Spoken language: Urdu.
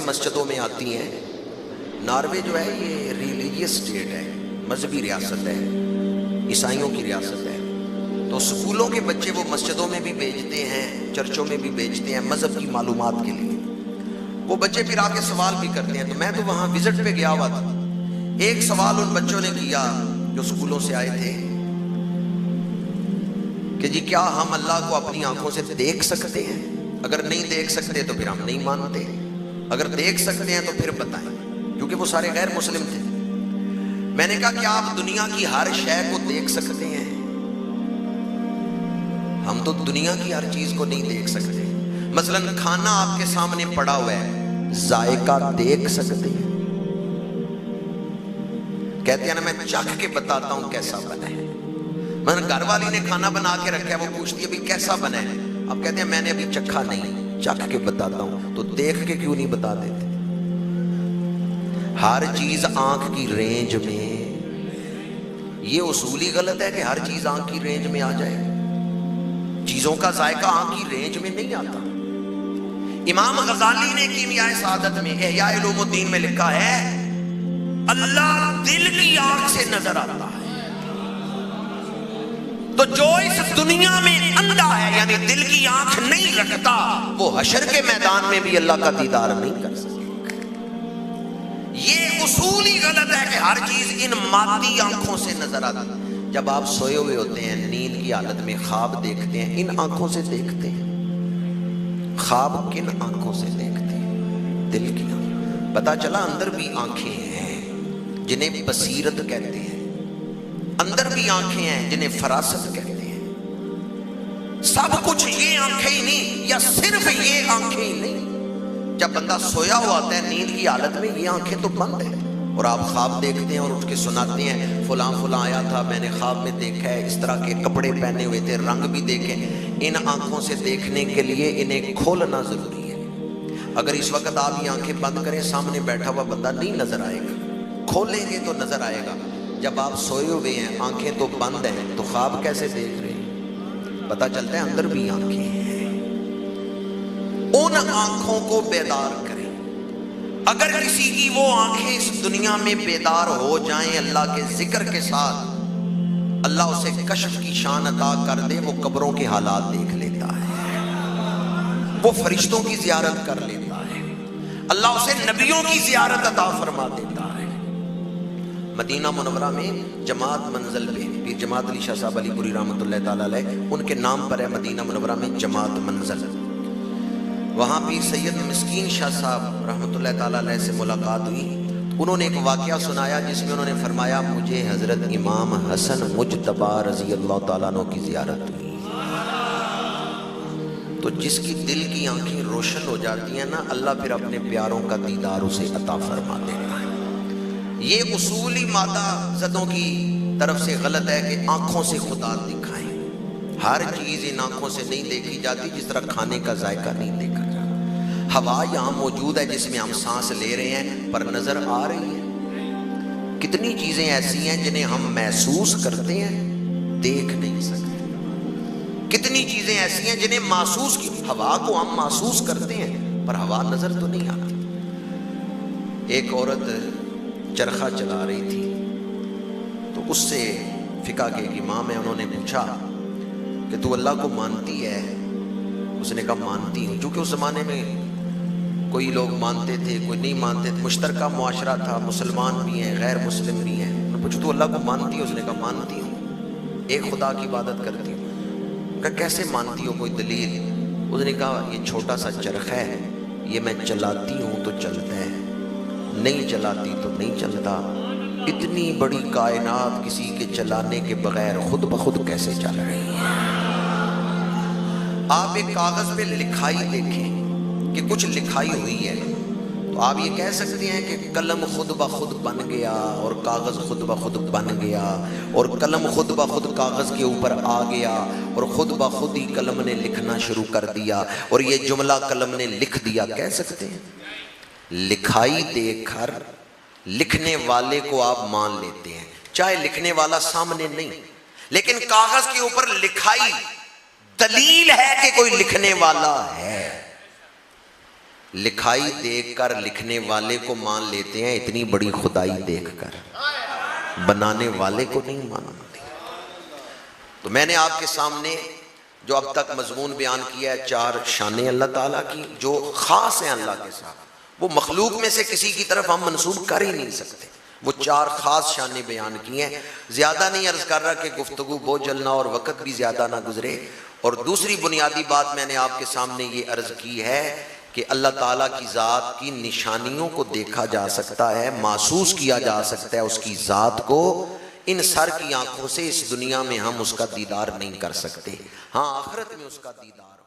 مسجدوں میں آتی ہیں. ناروے جو ہے یہ ریلیجیس اسٹیٹ ہے، مذہبی ریاست ہے، عیسائیوں کی ریاست ہے. تو سکولوں کے بچے وہ مسجدوں میں بھی بھیجتے ہیں، چرچوں میں بھی بھیجتے ہیں مذہب کی معلومات کے لیے. وہ بچے پھر آ کے سوال بھی کرتے ہیں. تو میں تو وہاں وزٹ پہ گیا ہوا تھا. ایک سوال ان بچوں نے کیا جو سکولوں سے آئے تھے کہ جی کیا ہم اللہ کو اپنی آنکھوں سے دیکھ سکتے ہیں؟ اگر نہیں دیکھ سکتے تو پھر ہم نہیں مانتے، اگر دیکھ سکتے ہیں تو پھر بتائیں. کیونکہ وہ سارے غیر مسلم تھے. میں نے کہا کیا آپ دنیا کی ہر شے کو دیکھ سکتے ہیں؟ ہم تو دنیا کی ہر چیز کو نہیں دیکھ سکتے. مثلا کھانا آپ کے سامنے پڑا ہوا ہے، ذائقہ دیکھ سکتے ہیں؟ کہتے ہیں نا میں چکھ کے بتاتا ہوں کیسا بنا ہے. مثلا گھر والی نے کھانا بنا کے رکھا ہے، وہ پوچھتی ہے ابھی کیسا بنا ہے؟ آپ کہتے ہیں میں نے ابھی چکھا نہیں، چکھ کے بتاتا ہوں. تو دیکھ کے کیوں نہیں بتا دیتے؟ ہر چیز آنکھ کی رینج میں. یہ اصول ہی غلط ہے کہ ہر چیز آنکھ کی رینج میں آ جائے. چیزوں کا ذائقہ آنکھ کی رینج میں نہیں آتا. امام غزالی نے کیمیائے سعادت میں احیاء علوم الدین میں لکھا ہے اللہ دل کی آنکھ سے نظر آتا ہے. تو جو اس دنیا میں اندھا ہے یعنی دل کی آنکھ نہیں رکھتا، وہ حشر کے میدان میں بھی اللہ کا دیدار نہیں کر سکتا. یہ اصول ہی غلط ہے کہ ہر چیز ان مادی آنکھوں سے نظر آتی. جب آپ سوئے ہوئے ہوتے ہیں نیند کی حالت میں خواب دیکھتے ہیں، ان آنکھوں سے دیکھتے ہیں. خواب کن آنکھوں سے دیکھتے ہیں؟ دل کی آنکھ. پتا چلا اندر بھی آنکھیں ہیں جنہیں بصیرت کہتے ہیں، اندر بھی آنکھیں ہیں جنہیں فراست کہتے ہیں. سب کچھ یہ آنکھیں ہی نہیں یا صرف یہ آنکھیں ہی نہیں. جب بندہ سویا ہوا ہوتا ہے نیند کی حالت میں یہ آنکھیں تو بند ہیں، اور آپ خواب دیکھتے ہیں اور اٹھ کے سناتے ہیں فلاں فلاں آیا تھا میں نے خواب میں دیکھا ہے، اس طرح کے کپڑے پہنے ہوئے تھے، رنگ بھی دیکھے. ان آنکھوں سے دیکھنے کے لیے انہیں کھولنا ضروری ہے. اگر اس وقت آپ یہ آنکھیں بند کریں سامنے بیٹھا ہوا بندہ نہیں نظر آئے گا، کھولیں گے تو نظر آئے گا. جب آپ سوئے ہوئے ہیں آنکھیں تو بند ہیں تو خواب کیسے دیکھ رہے ہیں؟ پتہ چلتا ہے اندر بھی آنکھیں ہیں. ان آنکھوں کو بیدار کریں. اگر کسی کی وہ آنکھیں اس دنیا میں بیدار ہو جائیں اللہ کے ذکر کے ساتھ، اللہ اسے کشف کی شان عطا کر دے. وہ قبروں کے حالات دیکھ لیتا ہے، وہ فرشتوں کی زیارت کر لیتا ہے، اللہ اسے نبیوں کی زیارت عطا فرما دیتا ہے. مدینہ منورہ میں جماعت منزل پہ پیر جماعت علی شاہ صاحب علی پوری رحمۃ اللہ تعالیٰ علیہ ان کے نام پر ہے مدینہ منورہ میں جماعت منزل. وہاں پیر سید مسکین شاہ صاحب رحمۃ اللہ تعالیٰ علیہ سے ملاقات ہوئی. انہوں نے ایک واقعہ سنایا جس میں انہوں نے فرمایا مجھے حضرت امام حسن مجتبی رضی اللہ تعالیٰ عنہ کی زیارت ہوئی. تو جس کی دل کی آنکھیں روشن ہو جاتی ہیں نا اللہ پھر اپنے پیاروں کا دیدار اسے عطا فرما دیتا ہے. یہ اصولی مادہ زدوں کی طرف سے غلط ہے کہ آنکھوں سے خدا دکھائیں. ہر چیز ان آنکھوں سے نہیں دیکھی جاتی جس طرح کھانے کا ذائقہ نہیں دیکھا جاتا. ہوا یہاں موجود ہے جس میں ہم سانس لے رہے ہیں پر نظر آ رہی ہے. کتنی چیزیں ایسی ہیں جنہیں ہم محسوس کرتے ہیں دیکھ نہیں سکتے. کتنی چیزیں ایسی ہیں جنہیں محسوس کی، ہوا کو ہم محسوس کرتے ہیں پر ہوا نظر تو نہیں آتی. ایک عورت چرخہ چلا رہی تھی تو اس سے فقہ کے ایک امام ہے انہوں نے پوچھا کہ تو اللہ کو مانتی ہے؟ اس نے کہا مانتی ہوں. چونکہ اس زمانے میں کوئی لوگ مانتے تھے کوئی نہیں مانتے تھے، مشترکہ معاشرہ تھا، مسلمان بھی ہیں غیر مسلم بھی ہیں. انہوں نے پوچھا تو اللہ کو مانتی ہو؟ اس نے کہا مانتی ہوں، ایک خدا کی عبادت کرتی ہوں. کہا کیسے مانتی ہو، کوئی دلیل؟ اس نے کہا یہ چھوٹا سا چرخہ ہے، یہ میں چلاتی ہوں تو چلتا ہے، نہیں چلاتی تو نہیں چلتا. اتنی بڑی کائنات کسی کے چلانے کے بغیر خود بخود کیسے چل رہی ہے؟ آپ ایک کاغذ پہ لکھائی دیکھیں کہ کچھ لکھائی ہوئی ہے تو آپ یہ کہہ سکتے ہیں کہ قلم خود بخود بن گیا اور کاغذ خود بخود بن گیا اور قلم خود بخود کاغذ کے اوپر آ گیا اور خود بخود ہی قلم نے لکھنا شروع کر دیا اور یہ جملہ قلم نے لکھ دیا، کہہ سکتے ہیں؟ لکھائی دیکھ کر لکھنے والے کو آپ مان لیتے ہیں چاہے لکھنے والا سامنے نہیں، لیکن کاغذ کے اوپر لکھائی دلیل ہے کہ کوئی لکھنے والا ہے. لکھائی دیکھ کر لکھنے والے کو مان لیتے ہیں، اتنی بڑی خدائی دیکھ کر بنانے والے کو نہیں مانتے۔ تو میں نے آپ کے سامنے جو اب تک مضمون بیان کیا ہے، 4 شانیں اللہ تعالیٰ کی جو خاص ہیں اللہ کے ساتھ، وہ مخلوق میں سے کسی کی طرف ہم منسوب کر ہی نہیں سکتے۔ وہ 4 خاص شانیں بیان کی ہیں، زیادہ نہیں عرض کر رہا کہ گفتگو بہت جلنا اور وقت بھی زیادہ نہ گزرے۔ اور دوسری بنیادی بات میں نے آپ کے سامنے یہ عرض کی ہے کہ اللہ تعالیٰ کی ذات کی نشانیوں کو دیکھا جا سکتا ہے، محسوس کیا جا سکتا ہے اس کی ذات کو، ان سر کی آنکھوں سے اس دنیا میں ہم اس کا دیدار نہیں کر سکتے، ہاں آخرت میں اس کا دیدار